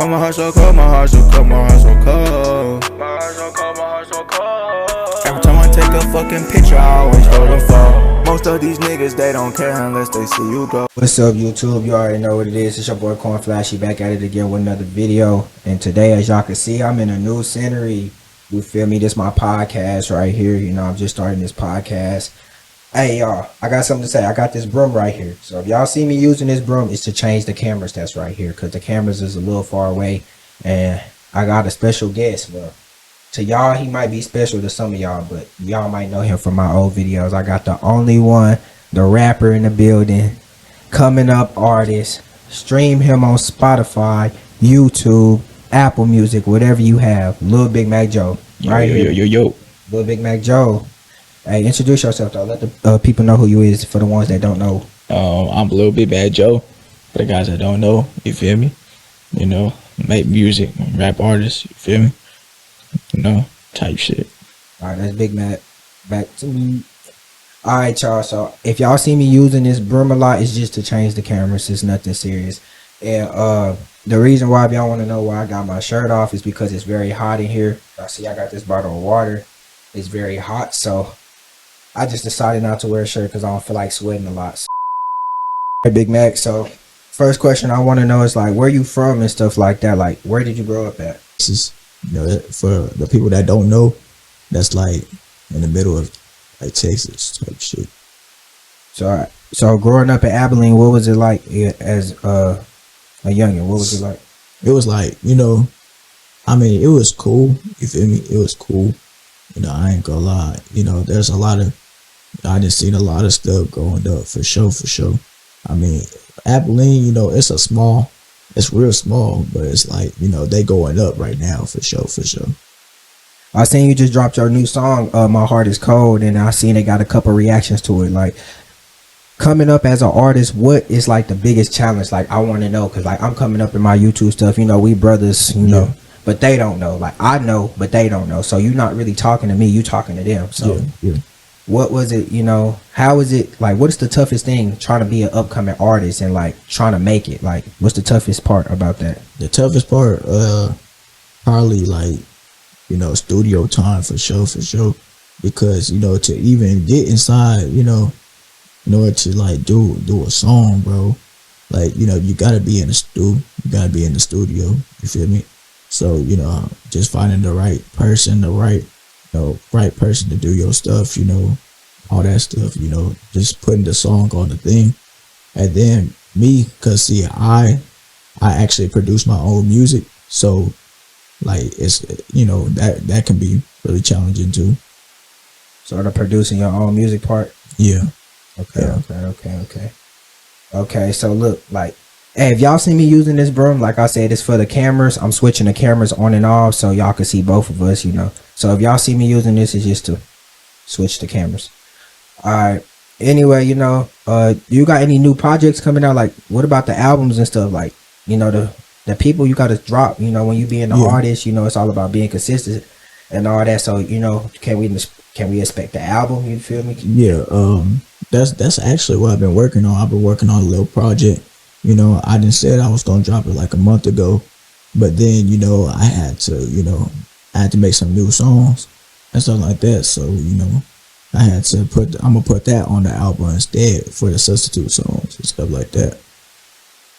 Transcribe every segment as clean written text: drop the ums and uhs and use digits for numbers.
Oh, my heart so cold, my heart so cold, my heart so cold. My heart so cold, my heart so cold. Every time I take a fucking picture, I always throw the fall. Most of these niggas, they don't care unless they see you go. What's up, YouTube? You already know what it is. It's your boy Corn Flashy back at it again with another video. And today, as y'all can see, I'm in a new scenery. You feel me? This is my podcast right here. You know, I'm just starting this podcast. Hey, y'all, I got something to say. I got this broom right here. So if y'all see me using this broom, it's to change the cameras that's right here, because the cameras is a little far away. And I got a special guest. Well, to y'all, he might be special to some of y'all, but y'all might know him from my old videos. I got the only one, the rapper in the building, coming up artist. Stream him on Spotify, YouTube, Apple Music, whatever you have. Lil Big Mac Joe. Right here. Yo. Lil Big Mac Joe. Hey, introduce yourself though. Let the people know who you is for the ones that don't know. I'm Lil Big Mac Joe. For the guys that don't know, you feel me? You know, make music, rap artist, you feel me? You know, type shit. Alright, that's Big Mac. Back to me. Alright, y'all. So if y'all see me using this broom a lot, it's just to change the cameras. It's nothing serious. And the reason why, if y'all want to know why I got my shirt off, is because it's very hot in here. I see I got this bottle of water. It's very hot, so I just decided not to wear a shirt because I don't feel like sweating a lot. So, hey, Big Mac. So first question I want to know is, like, where you from and stuff like that. Like, where did you grow up at? This is, you know, for the people that don't know, that's like in the middle of like Texas type shit. So growing up in Abilene, what was it like as a youngin? What was it like? It was like, you know, I mean, it was cool. You feel me? It was cool. You know, I ain't gonna lie. You know, there's a lot of, I just seen a lot of stuff going up for sure. I mean, Abilene, you know, it's real small, but it's like, you know, they going up right now for sure. I seen you just dropped your new song, My Heart Is Cold, and I seen it got a couple reactions to it. Like, coming up as an artist, what is like the biggest challenge? Like, I want to know, because like I'm coming up in my YouTube stuff, you know, we brothers, you know, but they don't know. Like, I know, but they don't know. So you're not really talking to me, you talking to them. So yeah. What was it, you know, how is it, like, what is the toughest thing trying to be an upcoming artist and like trying to make it? Like, what's the toughest part about that? The toughest part, probably like, you know, studio time for sure. Because, you know, to even get inside, you know, in order to like do a song, bro, like, you know, you gotta be in the studio, you feel me? So, you know, just finding the right person, right person to do your stuff, you know, all that stuff, you know, just putting the song on the thing. And then me, cause see, I actually produce my own music, so like, it's, you know, that can be really challenging too. Sort of producing your own music part. Yeah. Okay, so look, like, hey, if y'all see me using this broom, like I said, it's for the cameras. I'm switching the cameras on and off so y'all can see both of us, you know. So if y'all see me using this, it's just to switch the cameras. Alright. Anyway, you know, you got any new projects coming out? Like, what about the albums and stuff? Like, you know, the people you gotta drop, you know, when you being an artist, you know, it's all about being consistent and all that. So, you know, can we expect the album? You feel me? Yeah, that's actually what I've been working on. I've been working on a little project. You know, I didn't said I was gonna drop it like a month ago, but then, you know, I had to make some new songs and stuff like that. So, you know, I had to I'm gonna put that on the album instead for the substitute songs and stuff like that.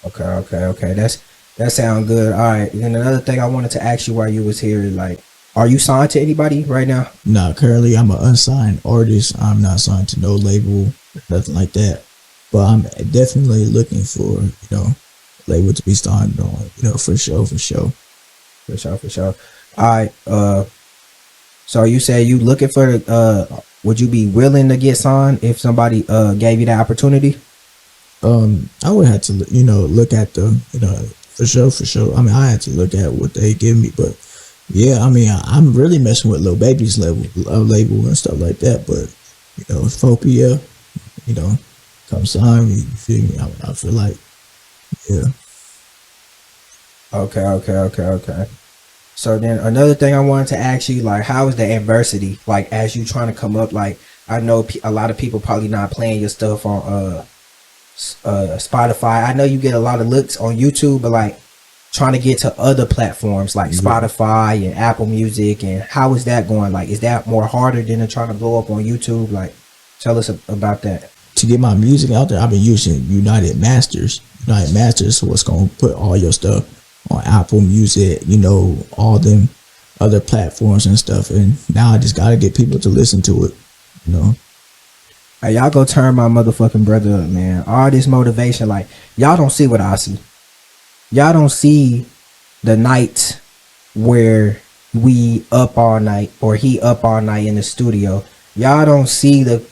Okay. That sounds good. All right. And another thing I wanted to ask you while you was here, like, are you signed to anybody right now? Nah, currently I'm an unsigned artist. I'm not signed to no label, nothing like that. But I'm definitely looking for, you know, label to be signed on, you know, for sure. All right. So you said you looking for would you be willing to get signed if somebody gave you the opportunity? I would have to, you know, look at the, you know, for sure. I mean, I had to look at what they give me, but yeah, I mean, I'm really messing with Lil Baby's label and stuff like that. But, you know, Phopia, you know, come sign me, you feel me? I feel like, yeah. Okay. So then another thing I wanted to ask you, like, how is the adversity, like, as you trying to come up? Like, I know a lot of people probably not playing your stuff on Spotify. I know you get a lot of looks on YouTube, but like, trying to get to other platforms like Spotify and Apple Music, and how is that going? Like, is that more harder than trying to blow up on YouTube? Like, tell us about that. To get my music out there, I've been using United Masters. United Masters, so it's gonna put all your stuff on Apple Music, you know, all them other platforms and stuff. And now I just gotta get people to listen to it, you know. Hey, y'all go turn my motherfucking brother up, man. All this motivation, like, y'all don't see what I see. Y'all don't see the nights where we up all night or he up all night in the studio. Y'all don't see the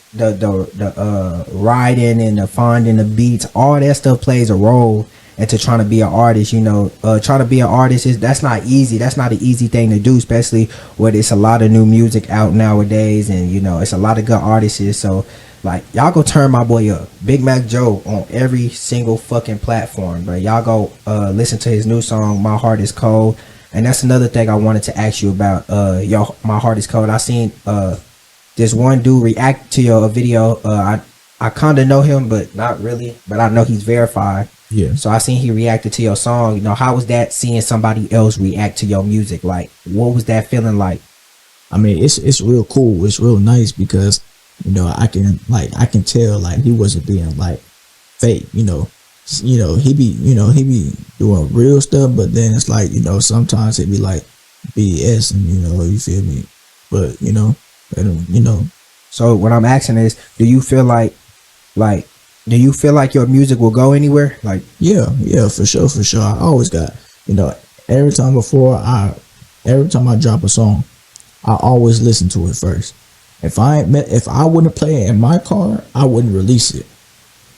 writing and the finding the beats. All that stuff plays a role into trying to be an artist. You know, trying to be an artist that's not easy. That's not an easy thing to do, especially when it's a lot of new music out nowadays, and you know, it's a lot of good artists. So like, y'all go turn my boy up, Big Mac Joe, on every single fucking platform, bro. Y'all go listen to his new song, My Heart Is Cold. And that's another thing I wanted to ask you about. My Heart Is Cold. I seen this one dude react to your video. I kind of know him, but not really. But I know he's verified. Yeah. So I seen he reacted to your song. You know, how was that seeing somebody else react to your music? Like, what was that feeling like? I mean, it's real cool. It's real nice because, you know, I can tell like he wasn't being like fake. You know, he be doing real stuff, but then it's like, you know, sometimes it be like BS, and you know, you feel me? But you know. So what I'm asking is, do you feel like your music will go anywhere? Like, yeah, for sure. I always got, you know, every time I drop a song, I always listen to it first. If I wouldn't play it in my car, I wouldn't release it.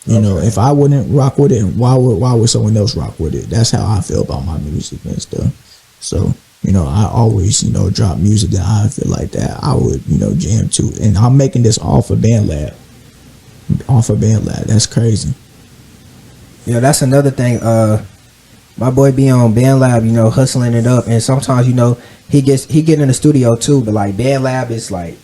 You know, if I wouldn't rock with it, why would someone else rock with it? That's how I feel about my music and stuff. So, you know, I always, you know, drop music that I feel like that I would, you know, jam to. And I'm making this off of BandLab. That's crazy. Yeah, that's another thing. My boy be on BandLab, you know, hustling it up. And sometimes, you know, he get in the studio too. But like, BandLab is like,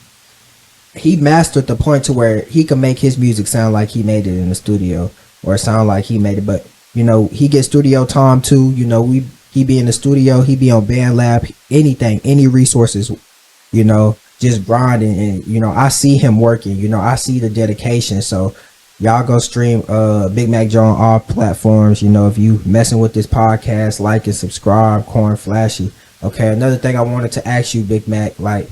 he mastered the point to where he can make his music sound like he made it in the studio, or sound like he made it. But, you know, he gets studio time too. You know, he be in the studio, he be on BandLab, anything, any resources, you know, just grinding. And, you know, I see him working, you know, I see the dedication. So y'all go stream Big Mac Joe on all platforms. You know, if you messing with this podcast, like and subscribe, Corn Flashy. Okay, another thing I wanted to ask you, Big Mac, like,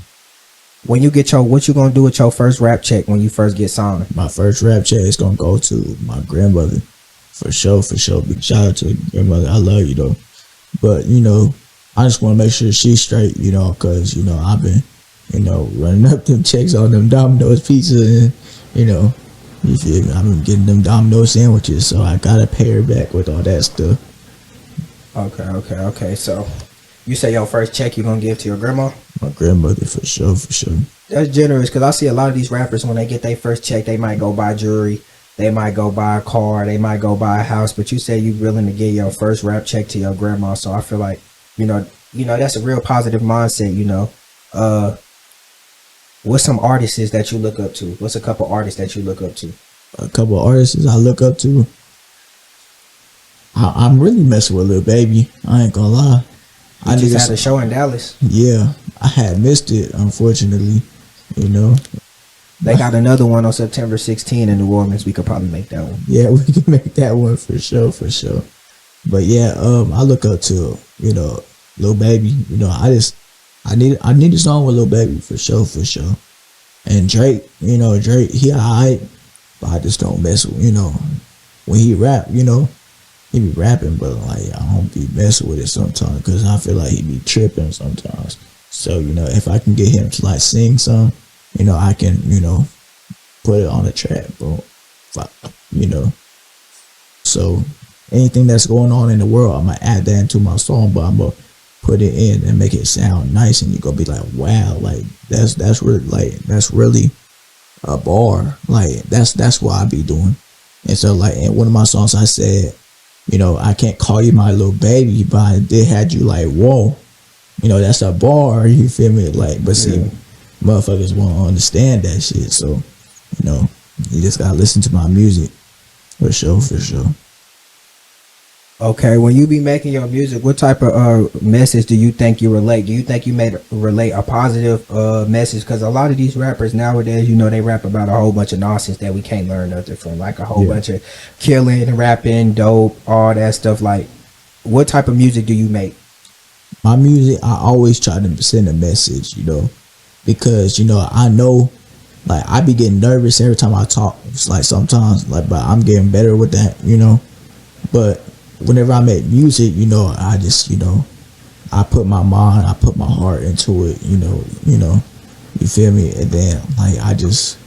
when you get what you gonna do with your first rap check when you first get signed? My first rap check is gonna go to my grandmother. For sure. Big shout out to grandmother. I love you though. But, you know, I just want to make sure she's straight, you know, because, you know, I've been, you know, running up them checks on them Domino's pizza, and, you know, you feel me? I've been getting them Domino's sandwiches, so I got to pay her back with all that stuff. Okay. So you say your first check you going to give to your grandma? My grandmother, for sure. That's generous, because I see a lot of these rappers, when they get their first check, they might go buy jewelry. They might go buy a car, they might go buy a house, but you say you willing to give your first rap check to your grandma. So I feel like, you know, that's a real positive mindset, you know. What's some artists that you look up to? What's a couple artists that you look up to? A couple artists I look up to. I'm really messing with Lil Baby. I ain't gonna lie. I just had a show in Dallas. Yeah, I had missed it, unfortunately, you know. They got another one on September 16 in New Orleans. We could probably make that one. Yeah, we can make that one for sure. But yeah, I look up to, you know, Lil Baby. You know, I need a song with Lil Baby for sure. And Drake, you know, he alright, but I just don't mess with, you know, when he rap, you know, he be rapping, but like I don't be messing with it sometimes because I feel like he be tripping sometimes. So, you know, if I can get him to like sing some, you know, I can, you know, put it on the track, bro. You know, so anything that's going on in the world, I'm gonna add that into my song, but I'm gonna put it in and make it sound nice, and you're gonna be like, wow, like that's really a bar. Like that's what I be doing. And so like in one of my songs I said, you know, I can't call you my little baby, but they had you like, whoa, you know, that's a bar, you feel me? Like, but see, motherfuckers won't understand that shit. So, you know, you just gotta listen to my music. For sure. Okay, when you be making your music, what type of message do you think you relate? Do you think you made relate a positive message? Because a lot of these rappers nowadays, you know, they rap about a whole bunch of nonsense that we can't learn nothing from, like a whole bunch of killing, rapping, dope, all that stuff. Like, what type of music do you make? My music, I always try to send a message, you know, because, you know, I know, like, I be getting nervous every time I talk. It's like sometimes, like, but I'm getting better with that, you know. But whenever I make music, you know, I just, you know, I put my mind, I put my heart into it, you know, you feel me? And then, like, I just,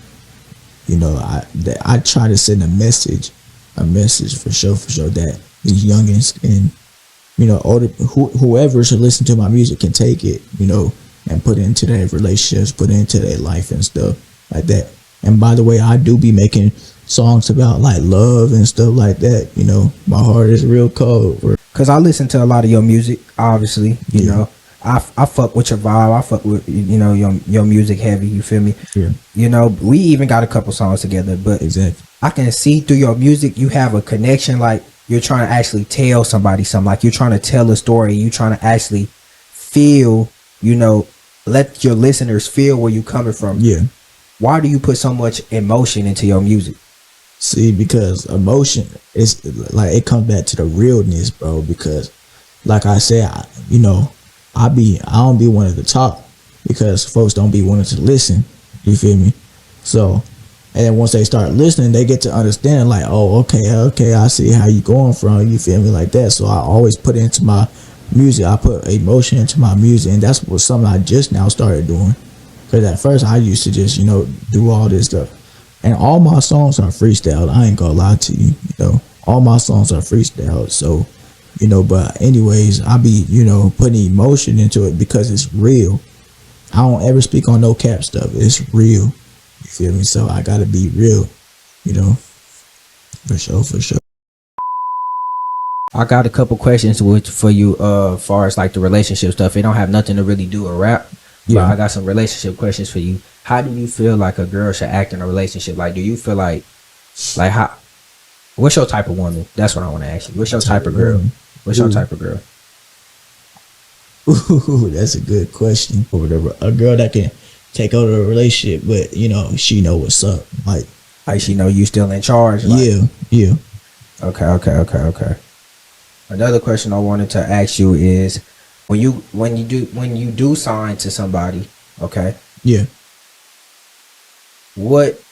you know, I try to send a message for sure, that these youngins and, you know, older, whoever should listen to my music can take it, you know, and put it into their relationships, put it into their life and stuff like that. And by the way, I do be making songs about like love and stuff like that, you know. My heart is real cold. Cause I listen to a lot of your music, obviously, you know. I fuck with your vibe. I fuck with, you know, your music heavy. You feel me? Yeah. You know, we even got a couple songs together. But Exactly. I can see through your music, you have a connection. Like you're trying to actually tell somebody something. Like you're trying to tell a story. You trying to actually feel. You know, let your listeners feel where you coming from. Yeah. Why do you put so much emotion into your music? See, because emotion is like, it comes back to the realness, bro. Because, like I said, you know, I don't be wanting to talk because folks don't be wanting to listen. You feel me? So, and then once they start listening, they get to understand, like, oh, okay, I see how you going from. You feel me? Like that. So I always put it into my music. I put emotion into my music, and that's what something I just now started doing. Because at first I used to just, you know, do all this stuff. And all my songs are freestyled. I ain't gonna lie to you, you know. All my songs are freestyled. So, you know, but anyways, I be, you know, putting emotion into it because it's real. I don't ever speak on no cap stuff. It's real. You feel me? So I gotta be real, you know. For sure. I got a couple questions for you far as like the relationship stuff. It don't have nothing to really do with rap. But I got some relationship questions for you. How do you feel like a girl should act in a relationship? Like, do you feel like how? What's your type of woman? That's what I want to ask you. What's your type of girl? What's your type of girl? Ooh, that's a good question. Or whatever. A girl that can take over the relationship, but you know, she know what's up. Like she know you still in charge. Like, yeah. Okay. Another question I wanted to ask you is, when you do sign to somebody, okay? Yeah. What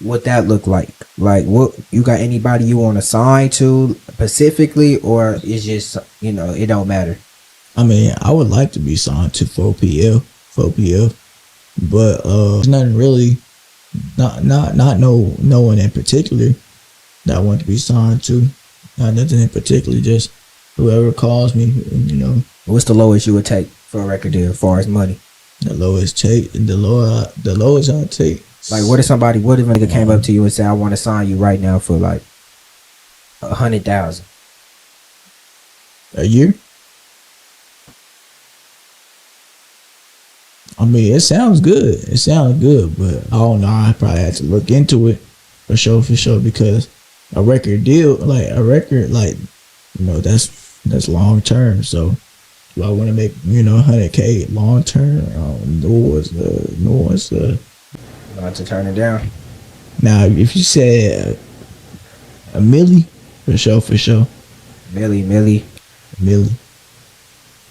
would that look like? Like, what, you got anybody you want to sign to specifically, or is just, you know, it don't matter? I mean, I would like to be signed to 4PL, but there's nothing really, not no one in particular that I want to be signed to. Not nothing in particular, just whoever calls me, you know. What's the lowest you would take for a record deal as far as money? The lowest I'll take. Like, what if a nigga came up to you and said, I want to sign you right now for like 100,000 a year? I mean, it sounds good. But I don't know. I probably have to look into it for sure, because a record deal, you know, that's long term. So do I want to make, you know, 100K long term? No one's not to turn it down. Now, if you said a milli, for sure. Millie.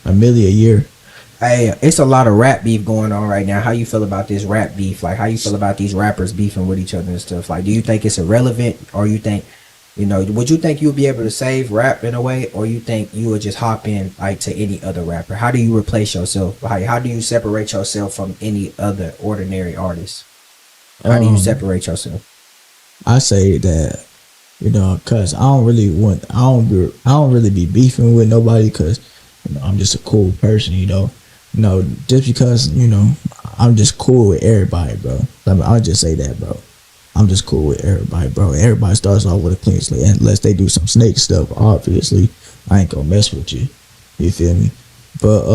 A milli a year. Hey, it's a lot of rap beef going on right now. How you feel about this rap beef? Like, how you feel about these rappers beefing with each other and stuff? Like, do you think it's irrelevant, or you think, you know, would you think you would be able to save rap in a way, or you think you would just hop in like to any other rapper? How do you replace yourself? How do you separate yourself from any other ordinary artist? How do you separate yourself? I say that, you know, cause I don't really be beefing with nobody, cause, you know, I'm just a cool person, you know. You know, just because, you know, I'm just cool with everybody, bro. I'll just say that, bro. I'm just cool with everybody, bro. Everybody starts off with a clean slate, unless they do some snake stuff. Obviously, I ain't gonna mess with you. You feel me? But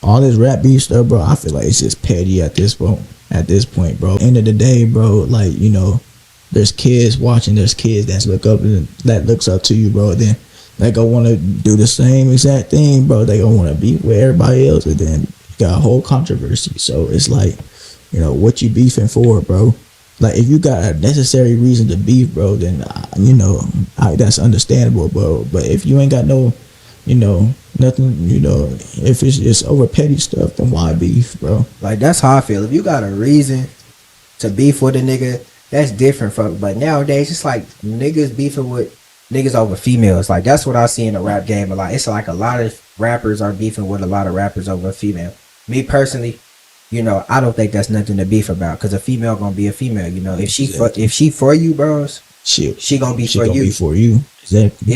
all this rap beef stuff, bro, I feel like it's just petty at this point. Bro. End of the day, bro, like, you know, there's kids watching. There's kids that looks up to you, bro. Then they gonna want to do the same exact thing, bro. They gonna want to beef with everybody else, and then you got a whole controversy. So it's like, you know, what you beefing for, bro? Like, if you got a necessary reason to beef, bro, then you know, that's understandable, bro. But if you ain't got no, you know, nothing, you know, if it's just over petty stuff, then why beef, bro? Like, that's how I feel. If you got a reason to beef with a nigga, that's different from. But nowadays, it's like niggas beefing with niggas over females. Like, that's what I see in the rap game a lot. It's like a lot of rappers are beefing with a lot of rappers over a female. Me personally, you know, I don't think that's nothing to beef about, because a female gonna be a female. You know, if she for you, bros, she gonna be for you. Be for you. Exactly.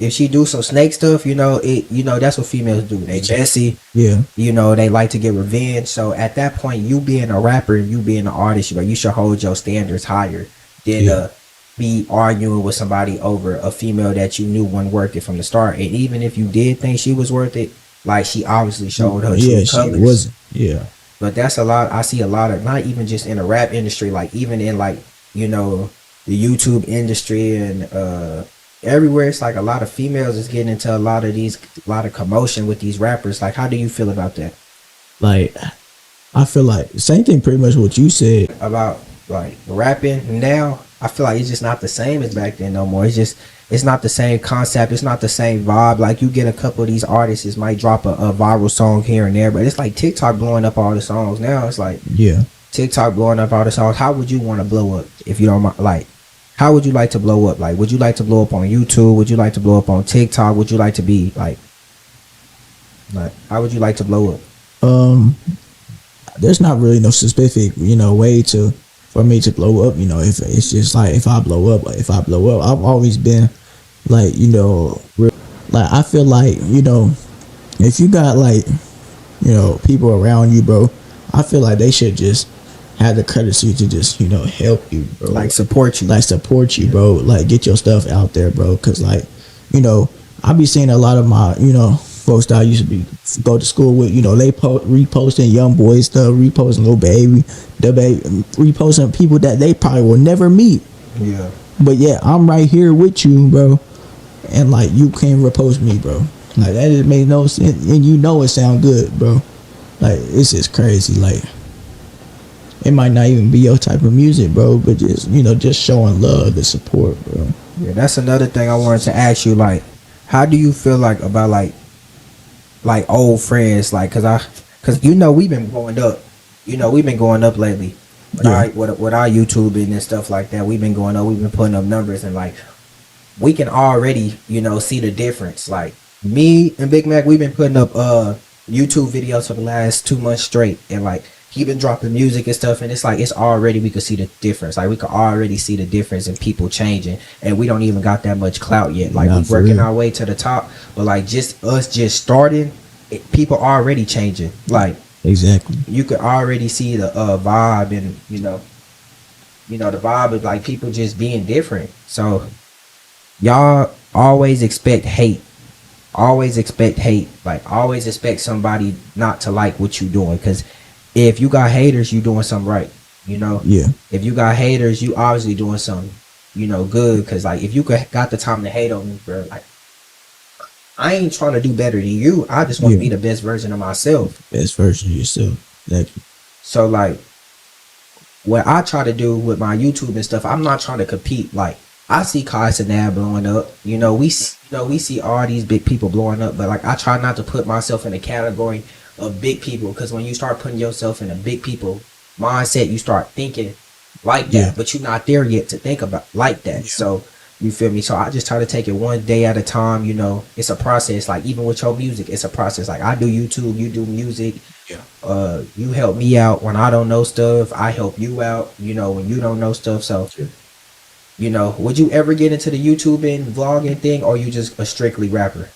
If she do some snake stuff, you know, that's what females do. They messy. Yeah. You know, they like to get revenge. So at that point, you being a rapper and you being an artist, you should hold your standards higher than be arguing with somebody over a female that you knew wasn't worth it from the start. And even if you did think she was worth it, like, she obviously showed her true colors. She wasn't. Yeah. But that's a lot. I see a lot of, not even just in the rap industry, like even in, like, you know, the YouTube industry and everywhere. It's like a lot of females is getting into a lot of commotion with these rappers. Like, how do you feel about that? Like, I feel like same thing, pretty much what you said about, like, rapping now. I feel like it's just not the same as back then no more. It's not the same concept. It's not the same vibe. Like, you get a couple of these artists might drop a viral song here and there, but it's like TikTok blowing up all the songs now. It's like, yeah, TikTok blowing up all the songs. How would you want to blow up, if you don't mind? Like, how would you like to blow up? Like, would you like to blow up on YouTube? Would you like to blow up on TikTok? Would you like to be like how would you like to blow up? There's not really no specific, you know, way for me to blow up. You know, if it's just like, if I blow up, I've always been like, you know, like, I feel like, you know, if you got, like, you know, people around you, bro, I feel like they should just have the courtesy to just, you know, help you, bro. Like, support you, bro. Like, get your stuff out there, bro. Cause, like, you know, I be seeing a lot of my, you know, folks that I used to go to school with, you know, they reposting young boys stuff, reposting Lil Baby, reposting people that they probably will never meet. Yeah. But yeah, I'm right here with you, bro. And, like, you can't repost me, bro. Like, that just made no sense. And you know it sound good, bro. Like, it's just crazy. Like, it might not even be your type of music, bro, but just, you know, just showing love and support, bro. Yeah, that's another thing I wanted to ask you. Like, how do you feel like about like old friends? Like, cause you know, we've been growing up. You know, we've been going up lately. With our YouTube and stuff like that. We've been going up. We've been putting up numbers, and, like, we can already, you know, see the difference. Like, me and Big Mac, we've been putting up YouTube videos for the last 2 months straight, and, like, he been dropping music and stuff, and it's like, it's already, we could see the difference. Like, we could already see the difference in people changing, and we don't even got that much clout yet. Like, we're working our way to the top, but, like, just us just starting, people already changing. Like, exactly, you could already see the vibe, and you know the vibe of, like, people just being different. So y'all always expect hate. Like, always expect somebody not to like what you doing, because if you got haters, you doing something right. You know, yeah, if you got haters, you obviously doing something, you know, good. Because, like, if you got the time to hate on me, bro, like, I ain't trying to do better than you. I just want to be the best version of myself. Best version of yourself. Exactly. So, like, what I try to do with my YouTube and stuff, I'm not trying to compete. Like, I see Kai Cenat blowing up. You know, we see all these big people blowing up, but, like, I try not to put myself in a category of big people, because when you start putting yourself in a big people mindset, you start thinking like that, but you're not there yet to think about like that. So, you feel me? So I just try to take it one day at a time. You know, it's a process. Like, even with your music, it's a process. Like, I do YouTube, you do music. Yeah. You help me out when I don't know stuff. I help you out, you know, when you don't know stuff. So, you know, would you ever get into the YouTube and vlogging thing, or you just a strictly rapper?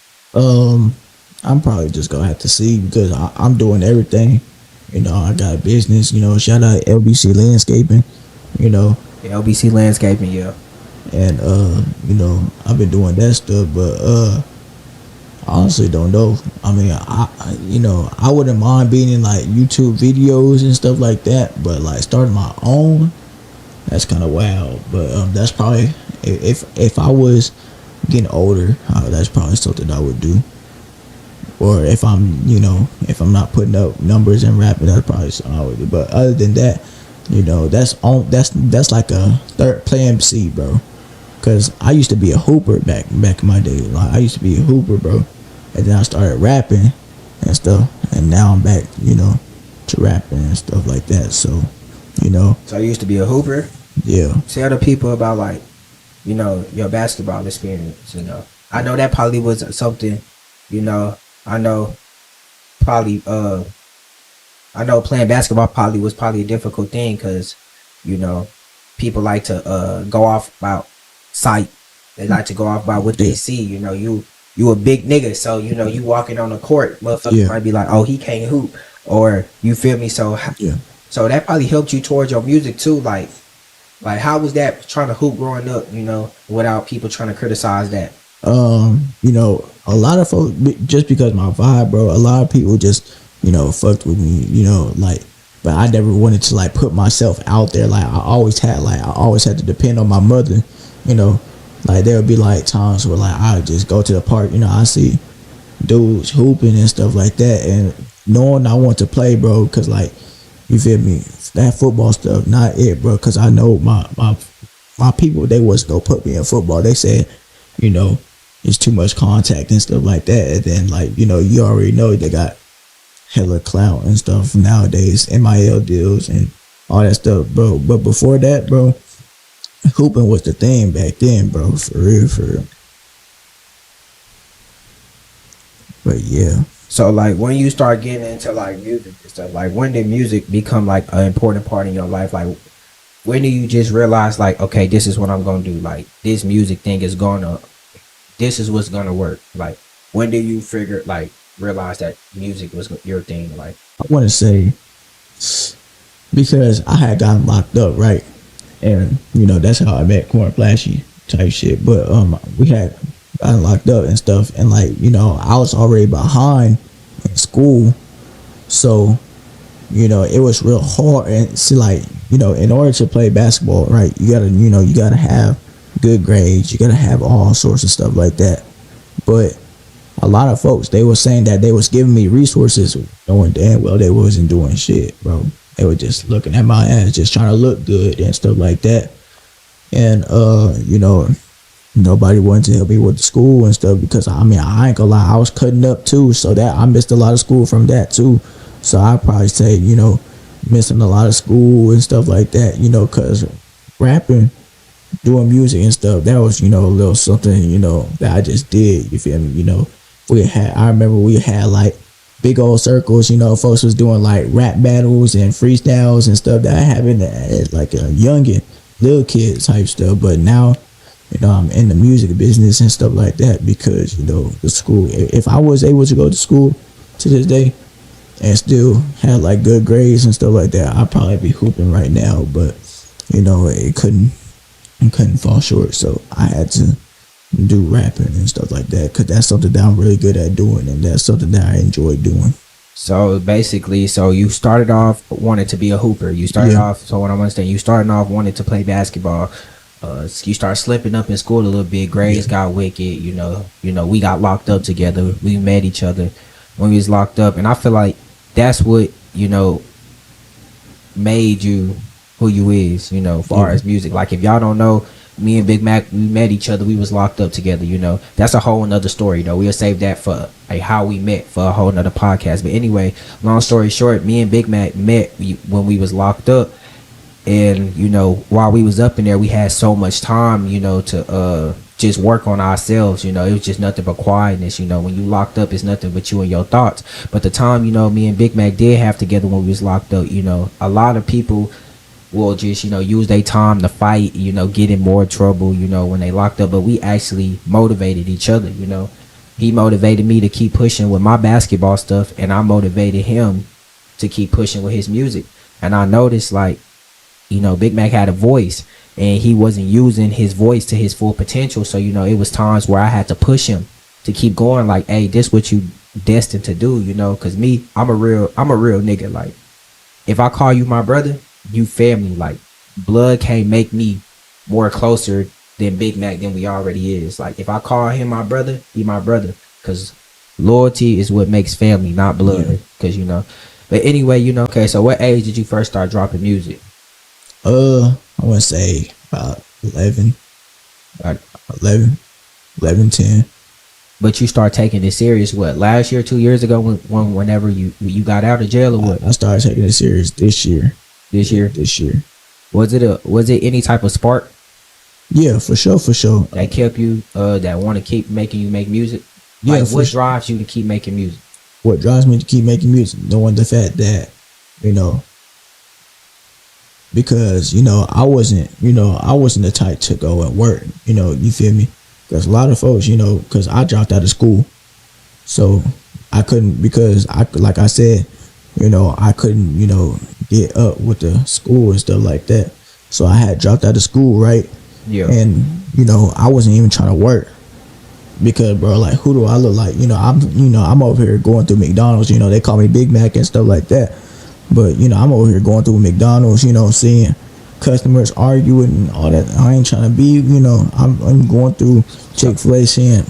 I'm probably just gonna have to see, because I'm doing everything. You know, I got a business. You know, shout out LBC Landscaping. You know, LBC Landscaping, yeah. And you know, I've been doing that stuff, but I honestly don't know. I mean, I wouldn't mind being in, like, YouTube videos and stuff like that, but, like, starting my own, that's kind of wild. But that's probably, if I was getting older, that's probably something I would do. Or if I'm, if I'm not putting up numbers and rapping, that's probably something I would do. But other than that, that's like a third plan C, bro. Cause I used to be a hooper back in my day. Like I used to be a hooper, bro. And then I started rapping and stuff, and now I'm back, to rapping and stuff like that. So, So you used to be a hooper? yeah. Tell the people about like, your basketball experience, I know that probably was something, I know probably I know playing basketball was probably a difficult thing because, people like to go off about sight. They like to go off about what they see. You a big nigga, so you walking on the court, motherfuckers might be like, oh, he can't hoop, or you feel me. So so that probably helped you towards your music too. Like how was that trying to hoop growing up? Without people trying to criticize that. A lot of folks, just because my vibe, bro, a lot of people just fucked with me, but I never wanted to like put myself out there. Like I always had to depend on my mother. Like there would be like times where like I would just go to the park, I see dudes hooping and stuff like that, and knowing I want to play, bro, cause like, you feel me, that football stuff not it, bro, cause I know my people, they was gonna put me in football. They said, it's too much contact and stuff like that, and then like, you already know they got hella clout and stuff nowadays, NIL deals and all that stuff, bro. But before that, bro, hooping was the thing back then, bro, for real. But yeah. So like when you start getting into like music and stuff, like when did music become like an important part in your life? Like when do you just realize like, okay, this is what I'm gonna do? Like this music thing is this is what's gonna work. Like when do you realize that music was your thing? Like I want to say, because I had gotten locked up, right? And that's how I met Corn Flashy type shit. But we had gotten locked up and stuff, and like I was already behind in school, so it was real hard. And see, like in order to play basketball, right, you gotta have good grades, you gotta have all sorts of stuff like that. But a lot of folks, they were saying that they was giving me resources, knowing damn well they wasn't doing shit, bro. They were just looking at my ass, just trying to look good and stuff like that. And nobody wanted to help me with the school and stuff, because I ain't gonna lie, I was cutting up too, so that I missed a lot of school from that too. So I'd probably say, missing a lot of school and stuff like that, because rapping, doing music and stuff, that was, a little something, that I just did, you feel me? I remember we had like big old circles, folks was doing like rap battles and freestyles and stuff that I haven't had like a youngin', little kid type stuff. But now, I'm in the music business and stuff like that, because, the school, if I was able to go to school to this day and still have like good grades and stuff like that, I'd probably be hooping right now. But, it couldn't fall short. So I had to do rapping and stuff like that, because that's something that I'm really good at doing, and that's something that I enjoy doing. So basically, you started off wanting to be a hooper. You started off, so what I'm understanding, you started off wanting to play basketball. You start slipping up in school a little bit. Grades got wicked. We got locked up together. We met each other when we was locked up, and I feel like that's what made you who you is. Far as music. Like if y'all don't know, me and Big Mac, we met each other. We was locked up together. That's a whole nother story. We'll save that for like how we met for a whole nother podcast. But anyway, long story short, me and Big Mac met when we was locked up. And, while we was up in there, we had so much time, to just work on ourselves. It was just nothing but quietness. When you locked up, it's nothing but you and your thoughts. But the time, me and Big Mac did have together when we was locked up, a lot of people will just, use their time to fight, get in more trouble, when they locked up. But we actually motivated each other, He motivated me to keep pushing with my basketball stuff, and I motivated him to keep pushing with his music. And I noticed, like, Big Mac had a voice, and he wasn't using his voice to his full potential. So, it was times where I had to push him to keep going, like, hey, this what you destined to do, because me, I'm a real nigga. Like, if I call you my brother, you family. Like, blood can't make me more closer than Big Mac than we already is. Like if I call him my brother, he my brother, because loyalty is what makes family, not blood. Because but anyway, okay, so what age did you first start dropping music? I want to say about 11, 10. But you start taking it serious what, last year, 2 years ago, whenever you got out of jail, or what? I started taking it serious this year. This year? Was it any type of spark? Yeah, for sure. That kept you that want to keep making you make music? Yeah, like, what drives you to keep making music? What drives me to keep making music? Knowing the fact that, because, I wasn't the type to go and work, you feel me? Because a lot of folks, because I dropped out of school. So I couldn't, because like I said, I couldn't, get up with the school and stuff like that. So I had dropped out of school, right? Yeah. And, I wasn't even trying to work. Because, bro, like, who do I look like? I'm over here going through McDonald's, they call me Big Mac and stuff like that. But, I'm over here going through McDonald's, seeing customers arguing and all that. I ain't trying to be, I'm going through Chick-fil-A seeing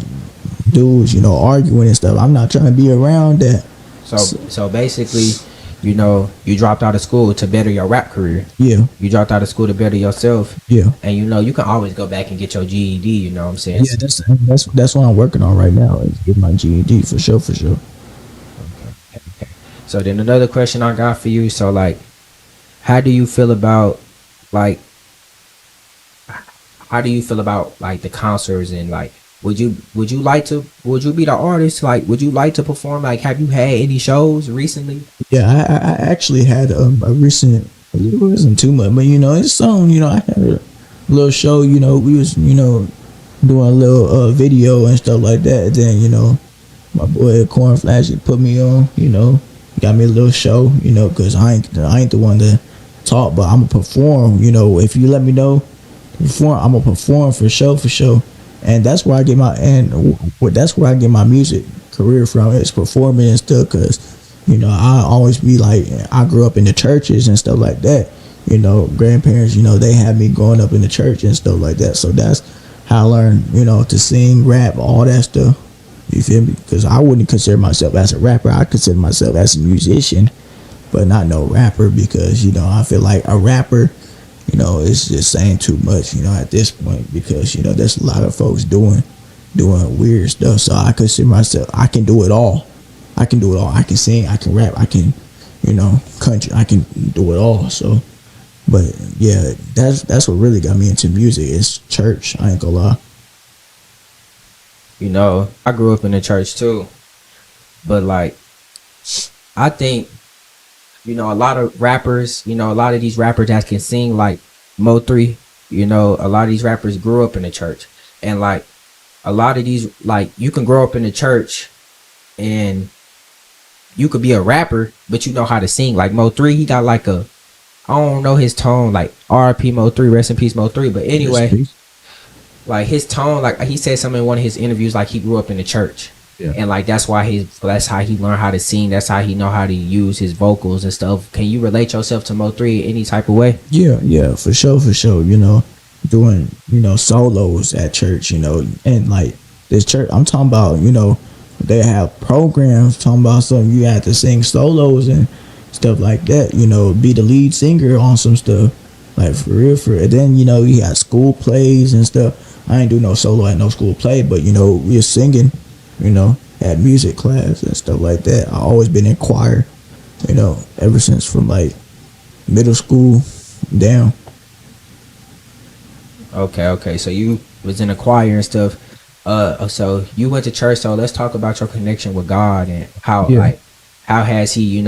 dudes, arguing and stuff. I'm not trying to be around that. So basically, you dropped out of school to better your rap career. Yeah. You dropped out of school to better yourself. Yeah. And you can always go back and get your GED, you know what I'm saying? Yeah, that's what I'm working on right now, is get my GED for sure. Okay. So then another question I got for you, so like, how do you feel about the concerts, and like, would you be the artist? Like, would you like to perform? Like, have you had any shows recently? Yeah, I actually had a recent, it wasn't too much, but it's something, I had a little show, we was, doing a little video and stuff like that. Then, my boy Corn Flash, he put me on, got me a little show, because I ain't the one to talk, but I'm gonna perform, if you let me know, I'm gonna perform for sure. And that's where I get my music career from, is performing and stuff. Cause I always be like, I grew up in the churches and stuff like that. Grandparents, they had me growing up in the church and stuff like that. So that's how I learned, to sing, rap, all that stuff. You feel me? Because I wouldn't consider myself as a rapper. I consider myself as a musician, but not no rapper. Because I feel like a rapper, it's just saying too much, at this point, because there's a lot of folks doing weird stuff. So I consider myself, I can do it all. I can sing, I can rap, I can, country, I can do it all. So, but yeah, that's what really got me into music, is church. I ain't gonna lie. I grew up in the church too, but like, I think, a lot of rappers, a lot of these rappers that can sing, like Mo3, a lot of these rappers grew up in the church. And like, a lot of these, like, you can grow up in the church and you could be a rapper, but you know how to sing. Like Mo3, he got like I don't know his tone, like R.I.P. Mo3, rest in peace Mo3. But anyway, like his tone, like he said something in one of his interviews, like he grew up in the church. Yeah. And like that's how he learned how to sing. That's how he know how to use his vocals and stuff. Can you relate yourself to Mo3 in any type of way? Yeah, for sure. Doing solos at church, and like this church, I'm talking about, they have programs talking about something you have to sing solos and stuff like that. Be the lead singer on some stuff, like for real. And then you got school plays and stuff. I ain't do no solo at no school play, but we're singing. At music class and stuff like that. I always been in choir, ever since from like middle school down. Okay. So you was in a choir and stuff. So you went to church. So let's talk about your connection with God and how has He,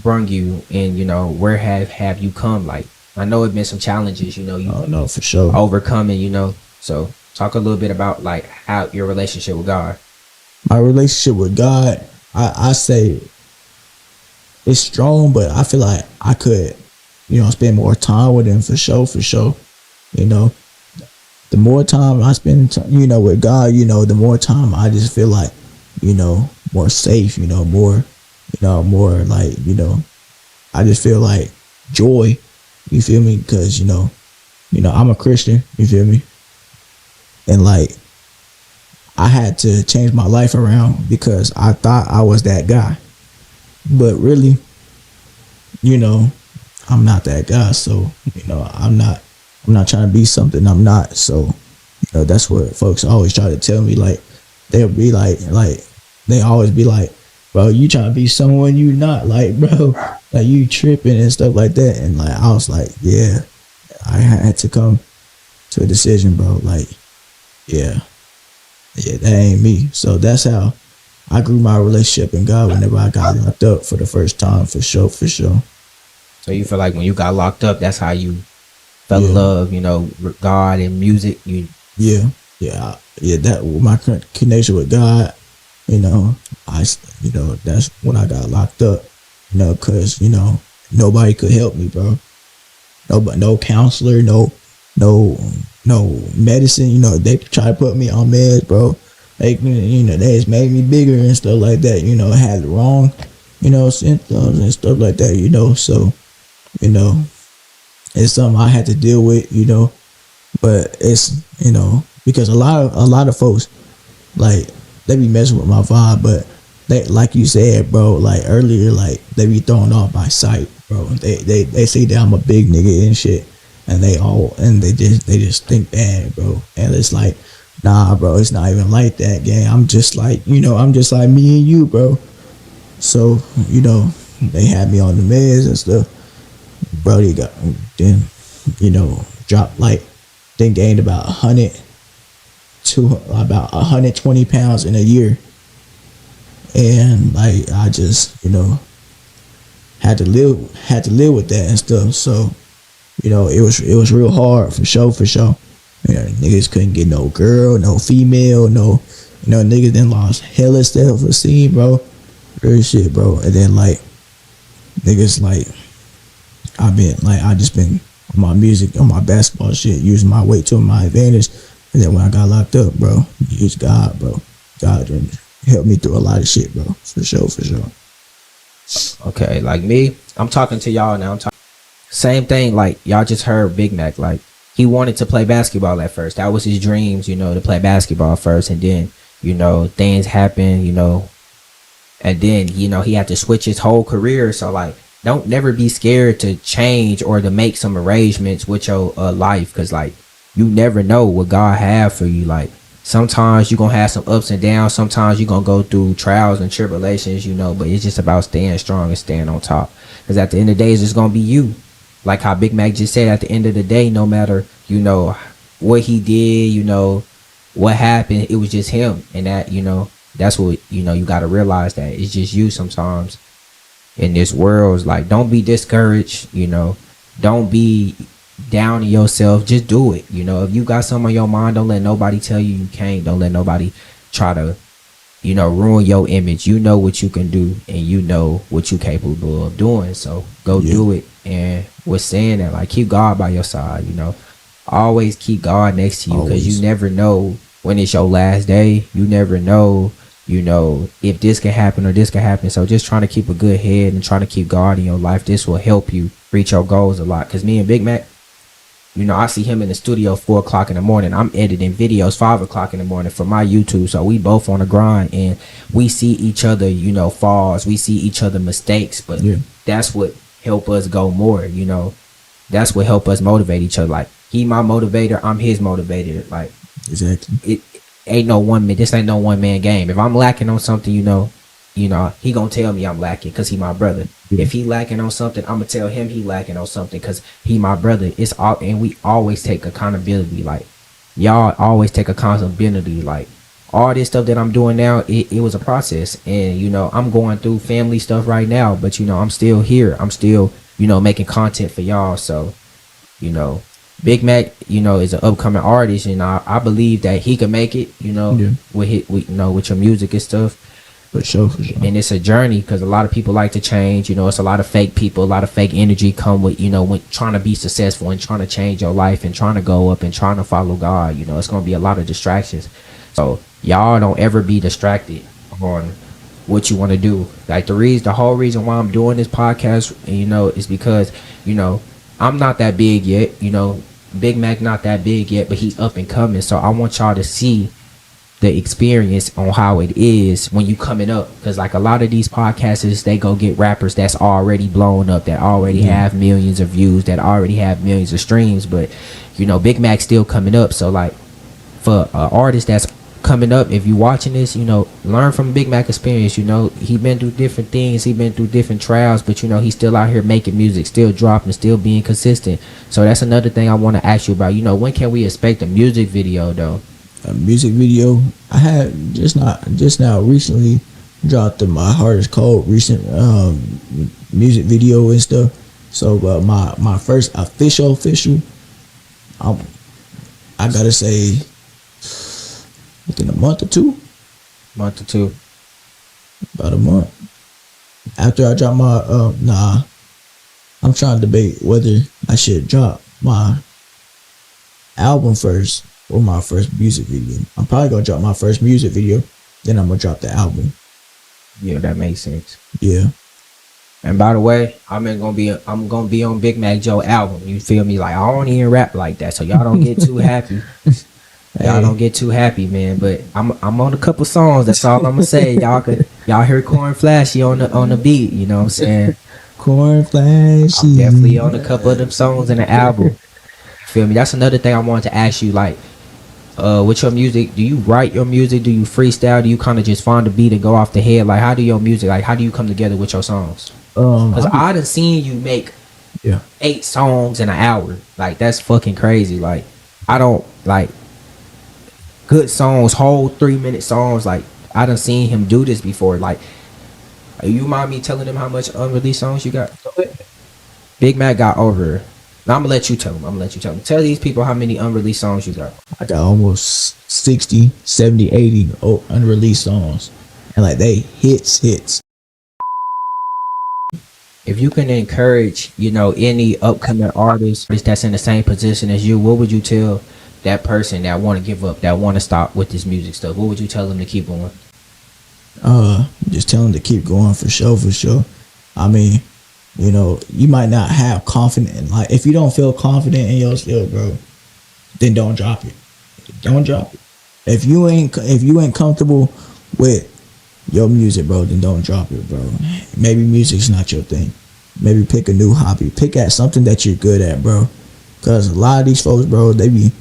brung you, and where have you come? Like, I know it's been some challenges, no, for sure, overcoming, So talk a little bit about like how your relationship with God. My relationship with God, I say it's strong, but I feel like I could, spend more time with Him for sure. The more time I spend, with God, the more time I just feel like, more safe, more like, I just feel like joy, you feel me? Because, I'm a Christian, you feel me? And like I had to change my life around because I thought I was that guy. But really, you know, I'm not that guy. So, you know, I'm not trying to be something I'm not. So, you know, that's what folks always try to tell me. Like, they'll be like they always be like, bro, you trying to be someone you not. Like, bro, like you tripping and stuff like that. And like I was like, yeah, I had to come to a decision, bro. Like, yeah, that ain't me. So that's how I grew my relationship in God whenever I got locked up for the first time, for sure. So you feel like when you got locked up, that's how you fell in Yeah. love, you know, with God and music. You Yeah. That my connection with God, you know, that's when I got locked up, you know, cause, you know, nobody could help me, bro. Nobody, no counselor, no medicine. You know, they try to put me on meds, bro. They, you know, they just made me bigger and stuff like that. You know, I had the wrong, you know, symptoms and stuff like that. You know, so, you know, it's something I had to deal with. You know, but it's, you know, because a lot of folks, like, they be messing with my vibe, but they, like you said, bro, like earlier, like they be thrown off by sight, bro. They say that I'm a big nigga and shit, and they just think bad, bro. And it's like, nah, bro, it's not even like that, gang. I'm just like, you know, I'm just like me and you, bro. So, you know, they had me on the meds and stuff. Brody got then, you know, dropped like, then gained about 120 pounds in a year. And like I just, you know, had to live with that and stuff. So, you know, it was real hard for sure. You know, niggas couldn't get no girl, no female, no, you know, niggas then lost hella self-esteem, bro. Real shit, bro. And then like niggas like I just been on my music, on my basketball shit, using my weight to my advantage. And then when I got locked up, bro, use God, bro. God helped me through a lot of shit, bro. For sure. okay? Like me, I'm talking to y'all now. Same thing. Like y'all just heard Big Mac. Like he wanted to play basketball at first. That was his dreams, you know, to play basketball first, and then, you know, things happen, you know, and then, you know, he had to switch his whole career. So like, don't never be scared to change or to make some arrangements with your life, because like you never know what God have for you. Like sometimes you're gonna have some ups and downs, sometimes you're gonna go through trials and tribulations, you know, but it's just about staying strong and staying on top, because at the end of the day it's just gonna be you. Like how Big Mac just said, at the end of the day, no matter, you know, what he did, you know, what happened, it was just him. And that, you know, that's what, you know, you got to realize, that it's just you sometimes in this world. It's like, don't be discouraged, you know, don't be down on yourself, just do it. You know, if you got something on your mind, don't let nobody tell you can't. Don't let nobody try to, you know, ruin your image. You know what you can do, and you know what you're capable of doing, so go do it. And we're saying that, like, keep God by your side, you know, always keep God next to you, because you never know when it's your last day. You never know, you know, if this can happen or this can happen. So just trying to keep a good head and trying to keep God in your life, this will help you reach your goals a lot. Because me and Big Mac, you know, I see him in the studio 4 o'clock in the morning. I'm editing videos 5 o'clock in the morning for my YouTube. So we both on the grind, and we see each other, you know, falls. We see each other mistakes, but that's what help us go more, you know. That's what help us motivate each other. Like, he my motivator, I'm his motivator. Like, Exactly. It ain't no one man. This ain't no one man game. If I'm lacking on something, you know, he gonna tell me I'm lacking, because he my brother. If he lacking on something, I'm gonna tell him he lacking on something, because he my brother. It's all, and we always take accountability. Like, y'all always take accountability. Like, all this stuff that I'm doing now, it was a process. And, you know, I'm going through family stuff right now, but, you know, I'm still here. I'm still, you know, making content for y'all. So, you know, Big Mac, you know, is an upcoming artist, and I believe that he can make it, you know, with your music and stuff. For sure. And it's a journey, because a lot of people like to change. You know, it's a lot of fake people, a lot of fake energy come with, you know, when trying to be successful and trying to change your life and trying to go up and trying to follow God. You know, it's going to be a lot of distractions. So y'all don't ever be distracted on what you want to do. Like, the whole reason why I'm doing this podcast, you know, is because, you know, I'm not that big yet. You know, Big Mac not that big yet, but he's up and coming. So I want y'all to see the experience on how it is when you coming up, because like a lot of these podcasters, they go get rappers that's already blown up, that already have millions of views, that already have millions of streams, but you know, Big Mac's still coming up. So like for an artist that's coming up, if you watching this, you know, learn from Big Mac experience. You know, he been through different things, he been through different trials, but you know, he's still out here making music, still dropping, still being consistent. So that's another thing I want to ask you about. You know, when can we expect a music video though? A music video, I had just now recently dropped my Heart Is Cold recent music video and stuff. So my first official I gotta say within a month or two, about a month after I drop my I'm trying to debate whether I should drop my album first or my first music video. I'm probably gonna drop my first music video, then I'm gonna drop the album. Yeah, that makes sense. Yeah. And by the way, I'm gonna be on Big Mac Joe album. You feel me? Like, I don't even rap like that, so y'all don't get too happy. Y'all don't get too happy, man. But I'm on a couple songs. That's all I'm gonna say. Y'all hear Corn Flashy on the beat. You know what I'm saying? Corn Flashy. I'm definitely on a couple of them songs in the album. Feel me? That's another thing I wanted to ask you. Like, with your music, do you write your music? Do you freestyle? Do you kind of just find a beat and go off the head? Like, how do your music? Like, how do you come together with your songs? Because I done seen you make 8 songs in an hour. Like, that's fucking crazy. Like, I don't like good songs, whole 3-minute songs. Like, I done seen him do this before. Like, you mind me telling them how much unreleased songs you got? Big Mac got over. Now I'm gonna let you tell them. Tell these people how many unreleased songs you got. I got almost 60, 70, 80 unreleased songs. And like they hits. If you can encourage, you know, any upcoming artist that's in the same position as you, what would you tell that person that want to give up, that want to stop with this music stuff? What would you tell them to keep going? Just tell them to keep going for sure. I mean, you know, you might not have confidence. Like, if you don't feel confident in yourself, bro, then don't drop it. Don't drop it. If you ain't comfortable with your music, bro, then don't drop it, bro. Maybe music's not your thing. Maybe pick a new hobby. Pick at something that you're good at, bro. Cause a lot of these folks, bro, they be,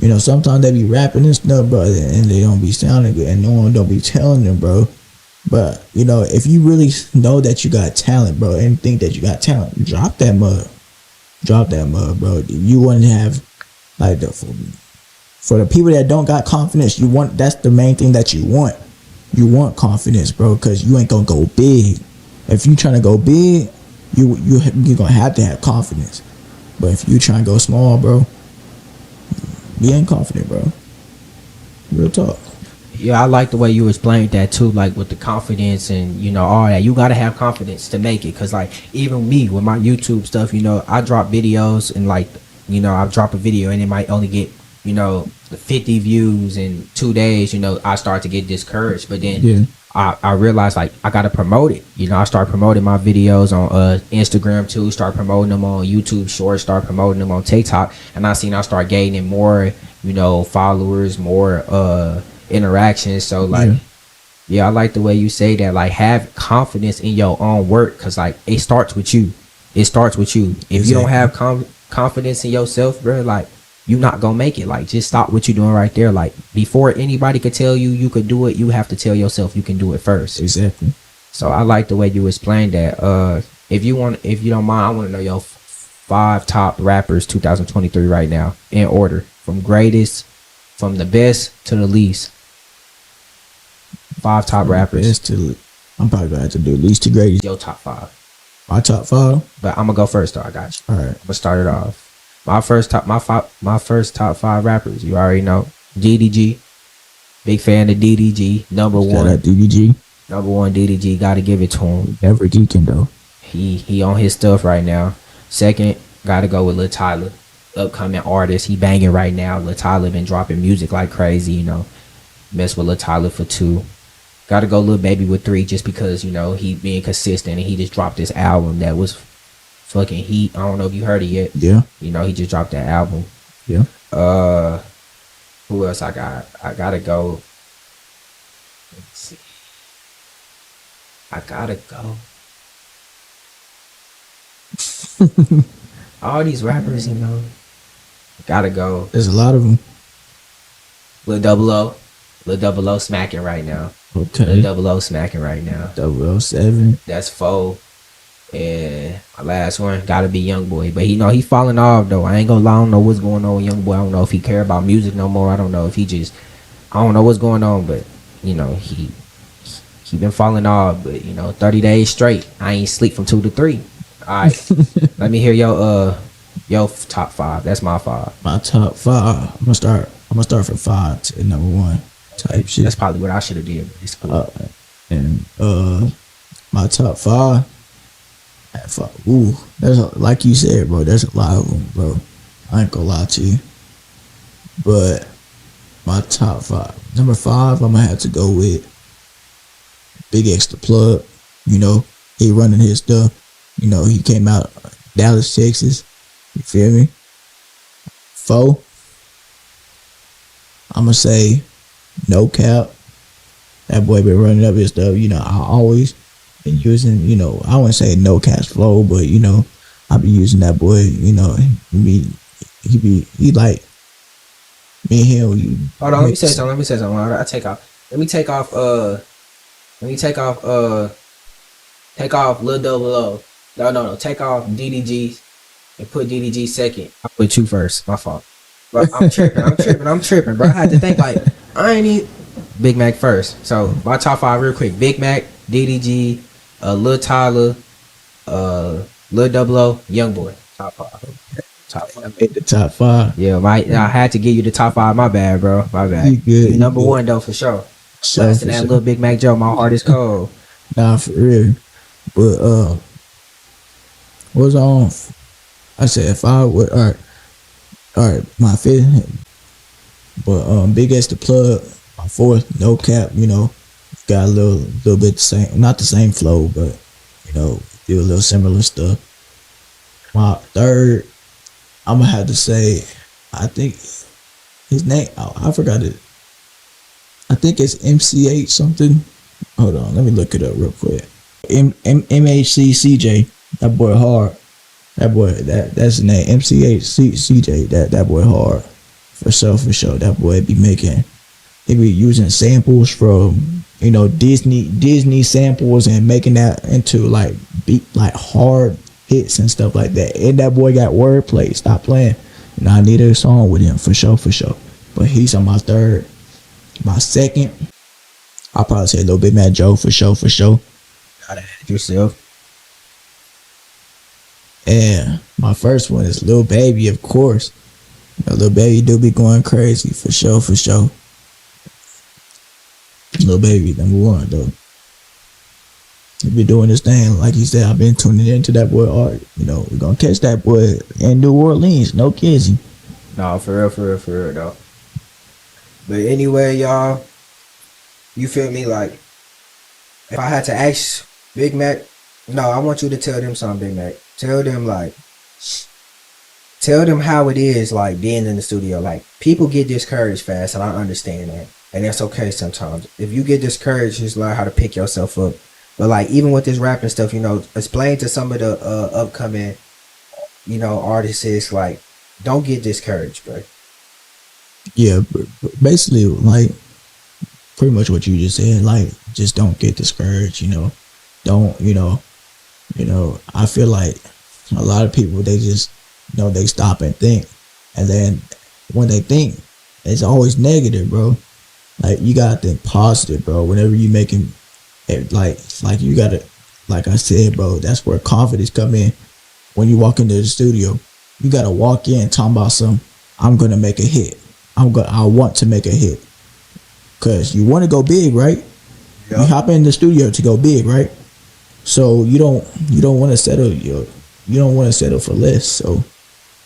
you know, sometimes they be rapping and stuff, bro, and they don't be sounding good, and no one don't be telling them, bro. But, you know, if you really know that you got talent, bro, and think that you got talent, drop that mud. Bro. You wouldn't have, like, for the people that don't got confidence, that's the main thing that you want. You want confidence, bro, because you ain't gonna go big. If you trying to go big, you're gonna have to have confidence. But if you trying to go small, bro, you ain't confident, bro. Real talk. Yeah, I like the way you explained that too, like with the confidence and, you know, all that. You gotta have confidence to make it, because like even me with my YouTube stuff, you know, I drop videos and, like, you know, I drop a video and it might only get, you know, 50 views in 2 days. You know, I start to get discouraged, but then I realized, like, I gotta promote it. You know, I start promoting my videos on Instagram too, start promoting them on YouTube Shorts, start promoting them on TikTok, and I start gaining more, you know, followers, more interactions. So like, yeah, I like the way you say that. Like, have confidence in your own work, because like it starts with you. If you don't have confidence in yourself, bro, like, you're not gonna make it. Like, just stop what you're doing right there. Like, before anybody could tell you could do it, you have to tell yourself you can do it first. Exactly. So I like the way you explained that. If you don't mind, I want to know your 5 top rappers 2023 right now, in order, from the best to the least. 5 top rappers. I'm probably gonna have to do least to greatest. Your top 5. My top 5. But I'm gonna go first though. I got you. All right. I'm gonna start it off. My first top 5 rappers. You already know. DDG. Big fan of DDG. Number Shout 1. out DDG. Number 1 DDG. Gotta give it to him. Never geeking though. He on his stuff right now. Second, gotta go with Lil Tyler. Upcoming artist. He banging right now. Lil Tyler been dropping music like crazy, you know. Mess with Lil Tyler for 2. Gotta go Lil Baby with 3, just because, you know, he being consistent, and he just dropped this album that was fucking heat. I don't know if you heard it yet. Yeah. You know, he just dropped that album. Yeah. Who else I got? I gotta go. Let's see. I gotta go. All these rappers, you know. Gotta go. There's a lot of them. Lil Double O. Lil Double O smacking right now. Lil Okay. Double O smacking right now. 007. That's four. And my last one gotta be Young Boy. But he falling off though. I ain't gonna lie, I don't know what's going on with Young Boy. I don't know if he care about music no more. I don't know if I don't know what's going on, but you know, he been falling off, but you know, 30 days straight. I ain't sleep from 2 to 3. Alright. Let me hear your top 5. That's my 5. My top 5. I'm gonna start from 5 to number 1 type shit. That's probably what I should have did. It's cool. And my top 5. Ooh, like you said, bro. There's a lot of them, bro. I ain't gonna lie to you. But my top 5. Number 5, I'm gonna have to go with Big X the Plug. You know, he running his stuff. You know, he came out Dallas, Texas. You feel me? 4, I'm gonna say No Cap. That boy been running up his stuff. You know, I always been using, you know, I wouldn't say No Cap's flow, but you know, I be using that boy. You know, he like me and him. Hold on, let me say something. I take off. Let me take off Lil Double O. No. Take off DDG and put DDG second. I put you first. My fault. But I'm tripping, bro. I had to think like I ain't need Big Mac first. So my top 5 real quick: Big Mac, DDG, Lil Tyler, Lil Double O, Young Boy. Top 5. Top 5. Hit the top 5. Yeah, I had to give you the top 5. My bad, bro. My bad. You good? You number 1 though for sure. Less than that little Big Mac Joe. My heart is cold. Nah, for real. But what's on? I said if I would, all right, my 5th. But Big S the Plug, my 4th, No Cap. You know, got a little bit the same, not the same flow, but you know, do a little similar stuff. My 3rd, I'm gonna have to say, I think his name, I forgot it. I think it's MCH something. Hold on, let me look it up real quick. MHCCJ. That boy hard. That boy, that's his name. MCHCJ. That boy hard. For sure. That boy he be using samples from, you know, Disney samples and making that into like hard hits and stuff like that. And that boy got wordplay. Stop playing. You know, I needed a song with him for sure. But he's on my 3rd. My 2nd, I'll probably say Lil Big Mac Joe for sure. Gotta add yourself. And my 1st one is Lil Baby, of course. You know, Lil Baby do be going crazy for sure. Lil Baby, number 1 though. He be doing this thing, like he said. I've been tuning into that boy art. You know, we're gonna catch that boy in New Orleans. No kidding. No, for real though. But anyway, y'all, you feel me? Like, if I had to ask Big Mac, no, I want you to tell them something, Big Mac. Tell them how it is, like, being in the studio. Like, people get discouraged fast, and I understand that. And that's okay sometimes. If you get discouraged, just learn how to pick yourself up. But, like, even with this rapping stuff, you know, explain to some of the upcoming, you know, artists, like, don't get discouraged, bro. Yeah, basically, like, pretty much what you just said. Like, just don't get discouraged. You know, don't, you know, I feel like a lot of people, they just, you know, they stop and think, and then when they think, it's always negative, bro. Like, you gotta think positive, bro. Whenever you making it, like you gotta, like I said, bro, that's where confidence come in. When you walk into the studio, you gotta walk in talking about I'm gonna make a hit. I want to make a hit. Cause you want to go big, right? Yep. You hop in the studio to go big, right? So you don't want to settle for less. So,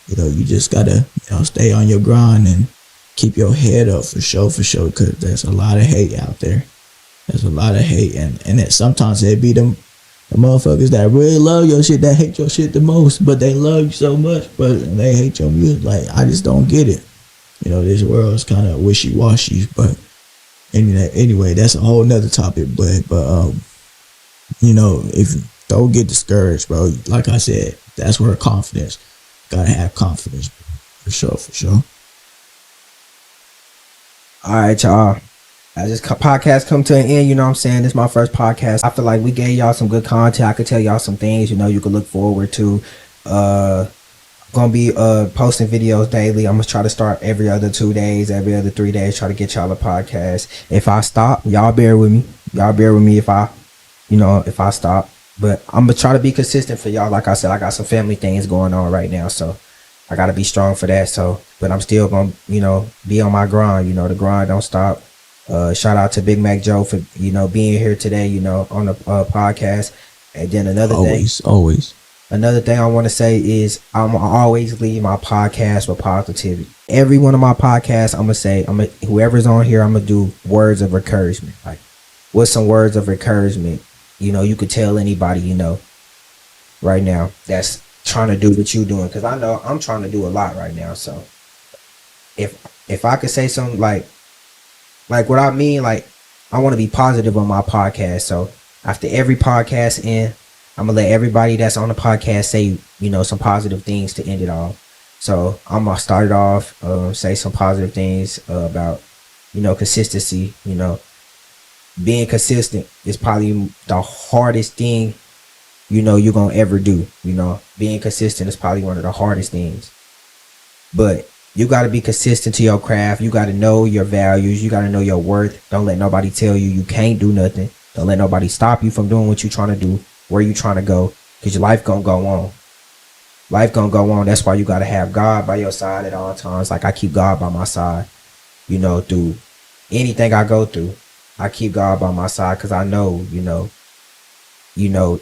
you know, you just gotta, you know, stay on your grind and keep your head up for sure. Cause there's a lot of hate out there. There's a lot of hate, and it, sometimes it be them The motherfuckers that really love your shit, that hate your shit the most, but they love you so much, but they hate your music. Like, I just don't get it. You know, this world is kind of wishy-washy, but anyway, that's a whole nother topic. But you know, if you don't get discouraged, bro, like I said, that's where confidence. Gotta have confidence, for sure. All right, y'all. As this podcast come to an end, you know what I'm saying? This is my first podcast. I feel like we gave y'all some good content. I could tell y'all some things, you know, you could look forward to. Gonna be posting videos daily. I'm gonna try to start every other 2 days, every other 3 days, try to get y'all a podcast. If I stop, y'all bear with me. Y'all bear with me if I stop. But I'm gonna try to be consistent for y'all. Like I said, I got some family things going on right now, so I gotta be strong for that. So, but I'm still gonna, you know, be on my grind. You know, the grind don't stop. Shout out to Big Mac Joe for, you know, being here today, you know, on the podcast. And then another thing I want to say is I'm always leave my podcast with positivity. Every one of my podcasts, I'm gonna say, whoever's on here, I'm gonna do words of encouragement. Like, what's some words of encouragement? You know, you could tell anybody, you know, right now that's trying to do what you're doing, because I know I'm trying to do a lot right now. So if I could say something like what I mean, like, I want to be positive on my podcast. So after every podcast end, I'm gonna let everybody that's on the podcast say, you know, some positive things to end it off. So I'm gonna start it off, say some positive things about, you know, consistency. You know, being consistent is probably the hardest thing, you know, you're gonna ever do. You know, being consistent is probably one of the hardest things. But you gotta be consistent to your craft. You gotta know your values. You gotta know your worth. Don't let nobody tell you you can't do nothing. Don't let nobody stop you from doing what you're trying to do, where you trying to go, because your life gonna go on. Life gonna go on. That's why you gotta have God by your side at all times. Like, I keep God by my side, you know, through anything I go through. I keep God by my side, because I know, you know,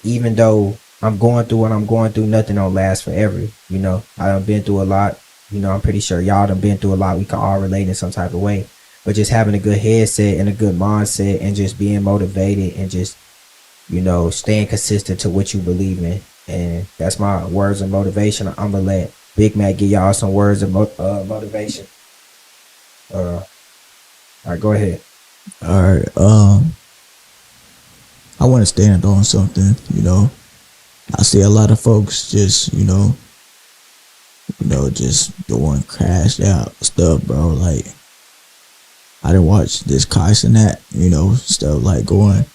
even though I'm going through what I'm going through, nothing don't last forever. You know, I done been through a lot. You know, I'm pretty sure y'all done been through a lot. We can all relate in some type of way. But just having a good headset and a good mindset and just being motivated and just, you know, staying consistent to what you believe in. And that's my words of motivation. I'm gonna let Big Mac give y'all some words of motivation. All right, go ahead. All right. I want to stand on something. You know, I see a lot of folks just, you know, just doing crashed out stuff, bro. Like, I didn't watch this Kyson that, you know, stuff like going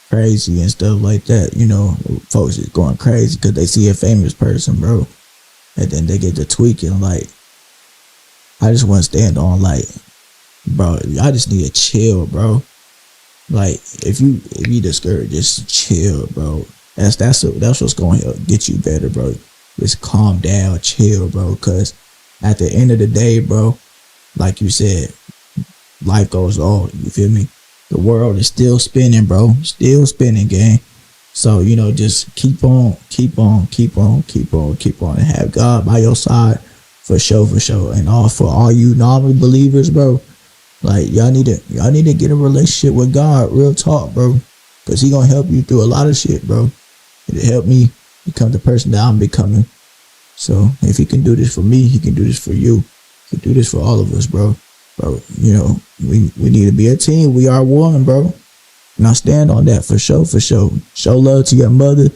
crazy and stuff like that. You know, folks is going crazy because they see a famous person, bro, and then they get to tweaking. Like, I just want to stand on, like, bro, I just need to chill, bro. Like, if you discouraged, just chill, bro. That's what's going to help get you better, bro. Just calm down, chill, bro. Cause at the end of the day, bro, like you said, life goes on. You feel me? The world is still spinning, bro. Still spinning, gang. So, you know, just keep on, and have God by your side for sure. And for all you non-believers, bro, like, y'all need to get a relationship with God, real talk, bro. Cause He gonna help you through a lot of shit, bro. It helped me become the person that I'm becoming. So if He can do this for me, He can do this for you. He can do this for all of us, bro. Bro, you know, we need to be a team. We are one, bro. And I stand on that for sure. Show love to your mother,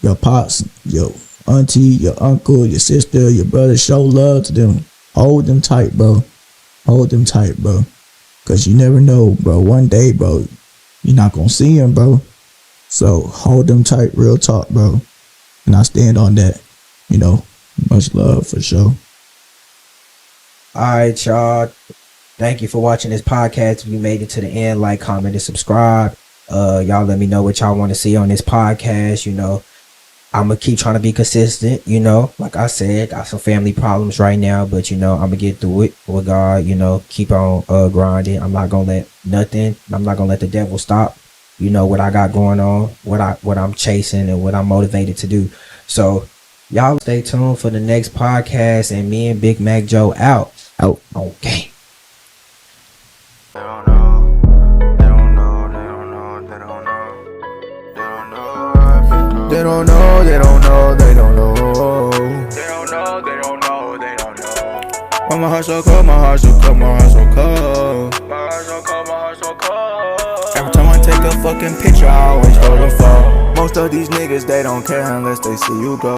your pops, your auntie, your uncle, your sister, your brother. Show love to them. Hold them tight, bro. Cause you never know, bro. One day, bro, you're not gonna see them, bro. So hold them tight, real talk, bro. And I stand on that. You know, much love for sure. All right, y'all. Thank you for watching this podcast. If you made it to the end, like, comment, and subscribe. Y'all let me know what y'all want to see on this podcast. You know, I'm going to keep trying to be consistent. You know, like I said, got some family problems right now, but, you know, I'm going to get through it with God. You know, keep on grinding. I'm not going to let the devil stop, you know, what I got going on, what I'm chasing and what I'm motivated to do. So y'all stay tuned for the next podcast, and me and Big Mac Joe out. Okay. They don't know. They don't know. They don't know. They don't know. They don't know. don't know, they don't know, they don't know. They don't know, they don't know, they don't know. Why my heart so cold, my heart so cold, my heart so cold. My heart so cold, my heart so cold. Every time I take a fucking picture, I always throw the fall. Most of these niggas, they don't care unless they see you go.